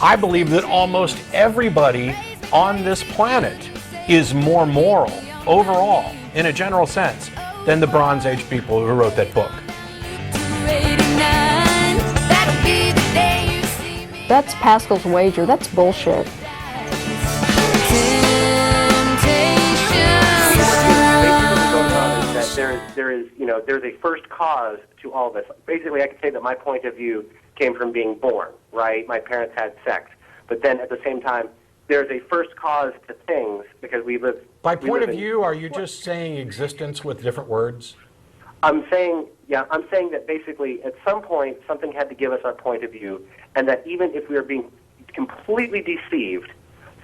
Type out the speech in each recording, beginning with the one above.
I believe that almost everybody on this planet is more moral overall, in a general sense, than the Bronze Age people who wrote that book. That's Pascal's wager. That's bullshit. There's a first cause to all this. Basically, I could say that my point of view came from being born, right? My parents had sex. But then at the same time, there's a first cause to things because we live... By point of view, are you just saying existence with different words? I'm saying that basically at some point something had to give us our point of view, and that even if we are being completely deceived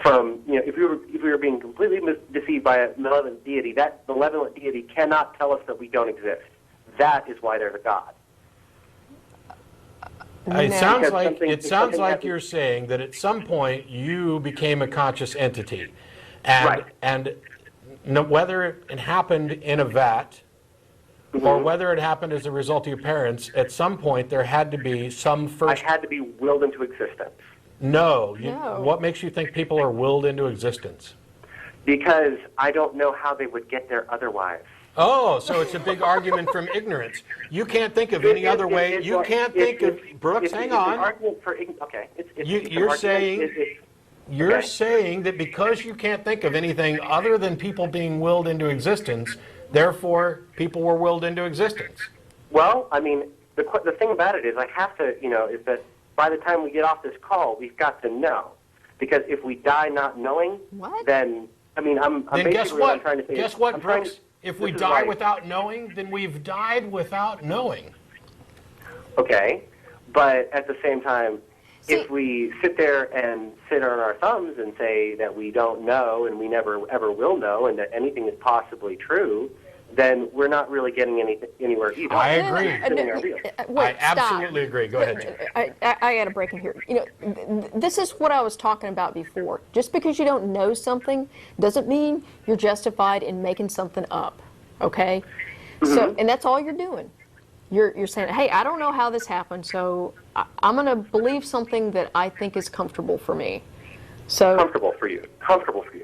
from, if we were being completely deceived by a malevolent deity, that malevolent deity cannot tell us that we don't exist. That is why there's a God. It sounds like you're saying that at some point you became a conscious entity, and whether it happened in a vat or whether it happened as a result of your parents, at some point there had to be some first... I had to be willed into existence. No. What makes you think people are willed into existence? Because I don't know how they would get there otherwise. Oh, so it's a big argument from ignorance. You can't think of any other way. You can't think of... Brooks, hang on. You're saying that because you can't think of anything other than people being willed into existence, therefore people were willed into existence. Well, I mean, the thing about it is I have to, is that by the time we get off this call, we've got to know. Because if we die not knowing, then, I'm basically what I'm trying to say. Guess what, Brooks? If we die without knowing, then we've died without knowing. Okay, but at the same time, if we sit there and sit on our thumbs and say that we don't know and we never ever will know and that anything is possibly true, then we're not really getting anywhere either. I agree. Wait, I absolutely agree. Go ahead, Jim. I got to break in here. This is what I was talking about before. Just because you don't know something doesn't mean you're justified in making something up, okay? So, and that's all you're doing. You're saying, hey, I don't know how this happened, so I'm going to believe something that I think is comfortable for me. So comfortable for you,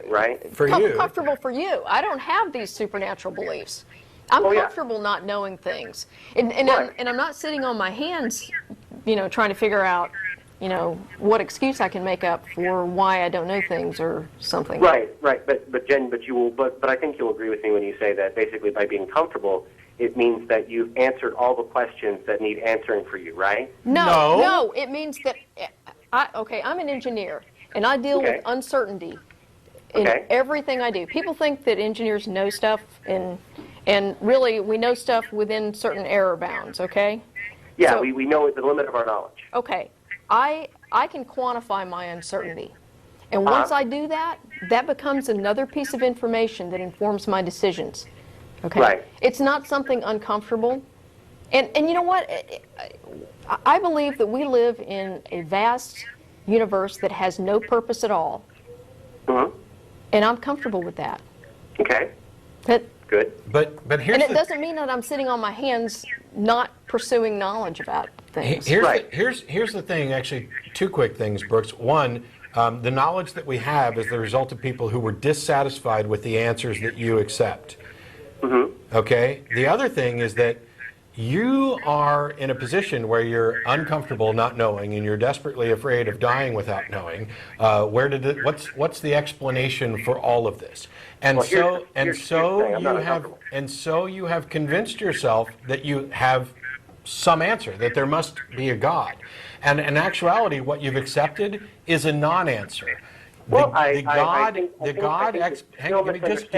right? Comfortable for you. I don't have these supernatural beliefs. I'm comfortable not knowing things, and I'm not sitting on my hands, trying to figure out, what excuse I can make up for why I don't know things or something. Right. But Jen, but I think you'll agree with me when you say that basically by being comfortable, it means that you've answered all the questions that need answering for you, right? No. It means that I'm an engineer. And I deal with uncertainty in everything I do. People think that engineers know stuff, and really we know stuff within certain error bounds, okay? Yeah, so, we know the limit of our knowledge. Okay. I can quantify my uncertainty. And once I do that, that becomes another piece of information that informs my decisions. Okay? Right. It's not something uncomfortable. And you know what? I believe that we live in a vast universe that has no purpose at all. And I'm comfortable with that. Okay. Good. But here's and it doesn't mean that I'm sitting on my hands not pursuing knowledge about things. Here's the thing, actually, two quick things, Brooks. One, the knowledge that we have is the result of people who were dissatisfied with the answers that you accept. Okay? The other thing is that you are in a position where you're uncomfortable not knowing, and you're desperately afraid of dying without knowing. What's the explanation for all of this? And so you have convinced yourself that you have some answer, that there must be a God. And in actuality, what you've accepted is a non-answer. Give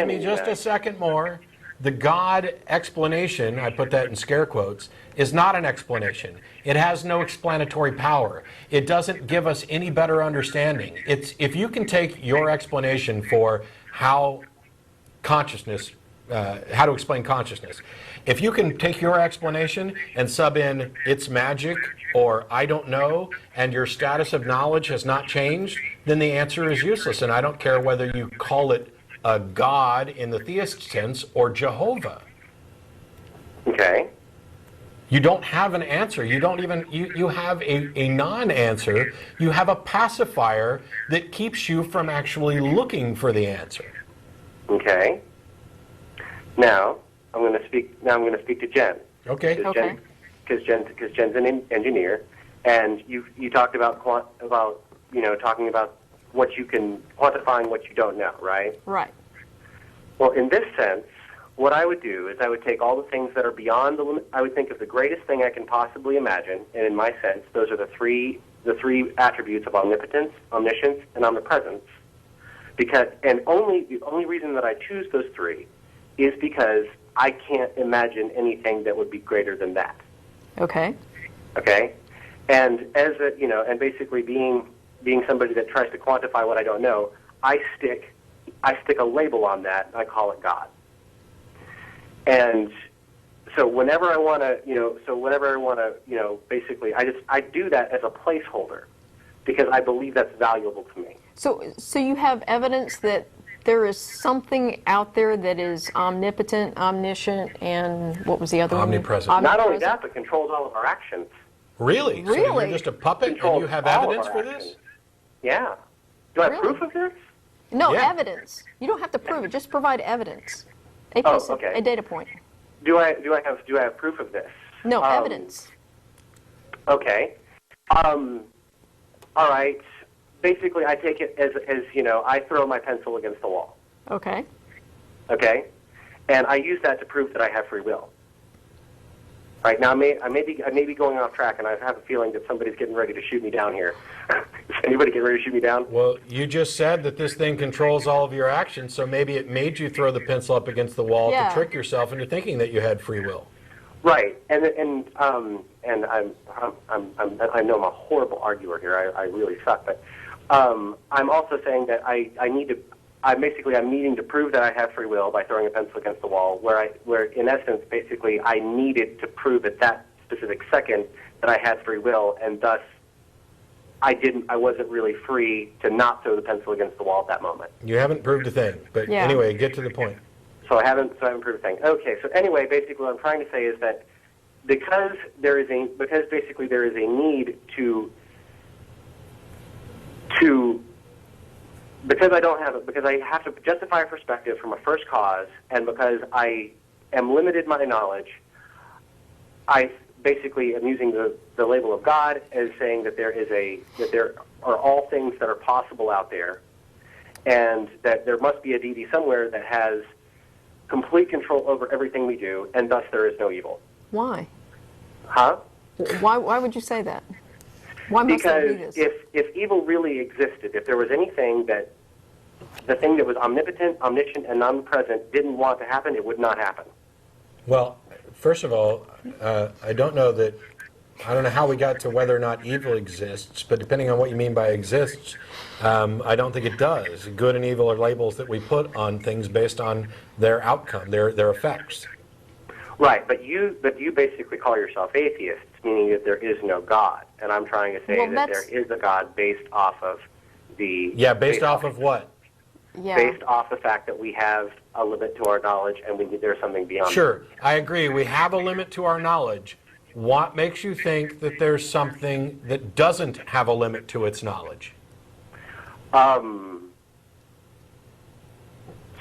me just a second more. The God explanation, I put that in scare quotes, is not an explanation. It has no explanatory power. It doesn't give us any better understanding. If you can take your explanation for how to explain consciousness, if you can take your explanation and sub in it's magic or I don't know, and your status of knowledge has not changed, then the answer is useless. And I don't care whether you call it a God in the theist sense or Jehovah. Okay. You don't have an answer. You don't even, you have a non-answer. You have a pacifier that keeps you from actually looking for the answer. Okay. Now I'm going to speak to Jen. Okay. Okay. Because Jen's an engineer, and you talked about talking about what you can quantifying what you don't know, right? Right. Well, in this sense, what I would do is I would take all the things that are beyond the limit. I would think of the greatest thing I can possibly imagine, and in my sense, those are the three attributes of omnipotence, omniscience, and omnipresence. The only reason that I choose those three is because I can't imagine anything that would be greater than that. Okay. Okay, and and basically being somebody that tries to quantify what I don't know, I stick a label on that, and I call it God. And so whenever I want to, basically, I do that as a placeholder because I believe that's valuable to me. So you have evidence that there is something out there that is omnipotent, omniscient, and what was the other one? Omnipresent. Not only that, but controls all of our actions. Really? So Really? you're just a puppet and Controls you have all of evidence our for actions. this? Yeah. Do I have Really? proof of this? No, Yeah. evidence. You don't have to prove it. Just provide evidence. Okay. A data point. Do I have proof of this? No, evidence. Okay. All right. Basically, I take it as I throw my pencil against the wall. Okay. Okay, and I use that to prove that I have free will. Right now, I may be going off track, and I have a feeling that somebody's getting ready to shoot me down here. Is anybody getting ready to shoot me down? Well, you just said that this thing controls all of your actions, so maybe it made you throw the pencil up against the wall Yeah. to trick yourself into thinking that you had free will. Right, and I know I'm a horrible arguer here. I really suck, but I'm also saying that I'm needing to prove that I have free will by throwing a pencil against the wall, where in essence, basically, I needed to prove at that specific second that I had free will, and thus I wasn't really free to not throw the pencil against the wall at that moment. You haven't proved a thing, but Yeah. anyway, get to the point. So I haven't proved a thing. Okay, so anyway, basically what I'm trying to say is that because basically there is a need because I have to justify a perspective from a first cause, and because I am limited my knowledge, I basically am using the label of God as saying that there are all things that are possible out there, and that there must be a deity somewhere that has complete control over everything we do, and thus there is no evil. Why? Huh? Why would you say that? Why must there be Because this? if evil really existed, if there was anything that the thing that was omnipotent, omniscient, and omnipresent didn't want to happen, it would not happen. Well, first of all, I don't know how we got to whether or not evil exists, but depending on what you mean by exists, I don't think it does. Good and evil are labels that we put on things based on their outcome, their effects. Right, but you basically call yourself atheists, meaning that there is no God, and I'm trying to say Well, that there is a God based off of the... Yeah, based off of what? Yeah. Based off the fact that we have a limit to our knowledge and there's something beyond. Sure, I agree. We have a limit to our knowledge. What makes you think that there's something that doesn't have a limit to its knowledge?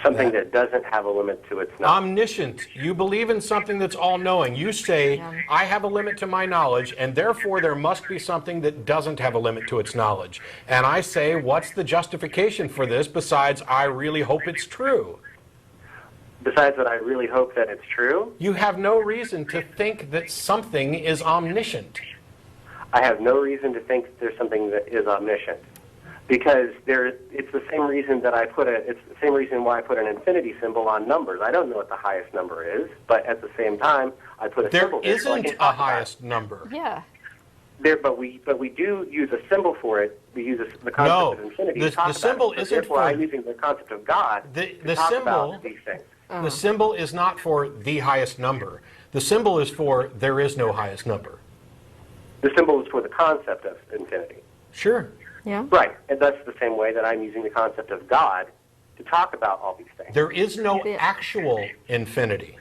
Something that doesn't have a limit to its knowledge. Omniscient. You believe in something that's all-knowing. You say, Yeah. I have a limit to my knowledge, and therefore there must be something that doesn't have a limit to its knowledge. And I say, what's the justification for this besides I really hope it's true? Besides that, I really hope that it's true. You have no reason to think that something is omniscient. I have no reason to think that there's something that is omniscient, because it's the same reason why I put an infinity symbol on numbers. I don't know what the highest number is, but at the same time, I put a There symbol there so I isn't can a talk about it. highest number. Yeah. But we do use a symbol for it. We use the concept No, of infinity. the to talk about symbol it. So isn't therefore, for- I'm using the concept of God The to talk symbol- about these things. The symbol is not for the highest number. The symbol is for there is no highest number. The symbol is for the concept of infinity. Sure. Yeah. Right, and that's the same way that I'm using the concept of God to talk about all these things. There is no Yeah. actual infinity.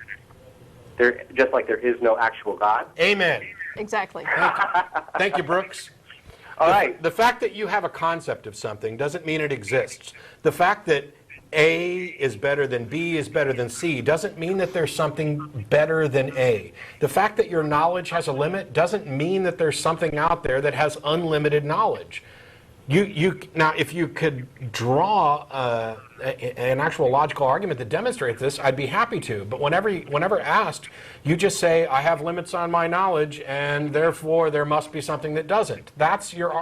just like there is no actual God. Amen. Exactly. Thank you, Brooks. All right. The fact that you have a concept of something doesn't mean it exists. The fact that A is better than B is better than C doesn't mean that there's something better than A. The fact that your knowledge has a limit doesn't mean that there's something out there that has unlimited knowledge. Now, if you could draw an actual logical argument that demonstrates this, I'd be happy to. But whenever asked, you just say, I have limits on my knowledge, and therefore there must be something that doesn't. That's your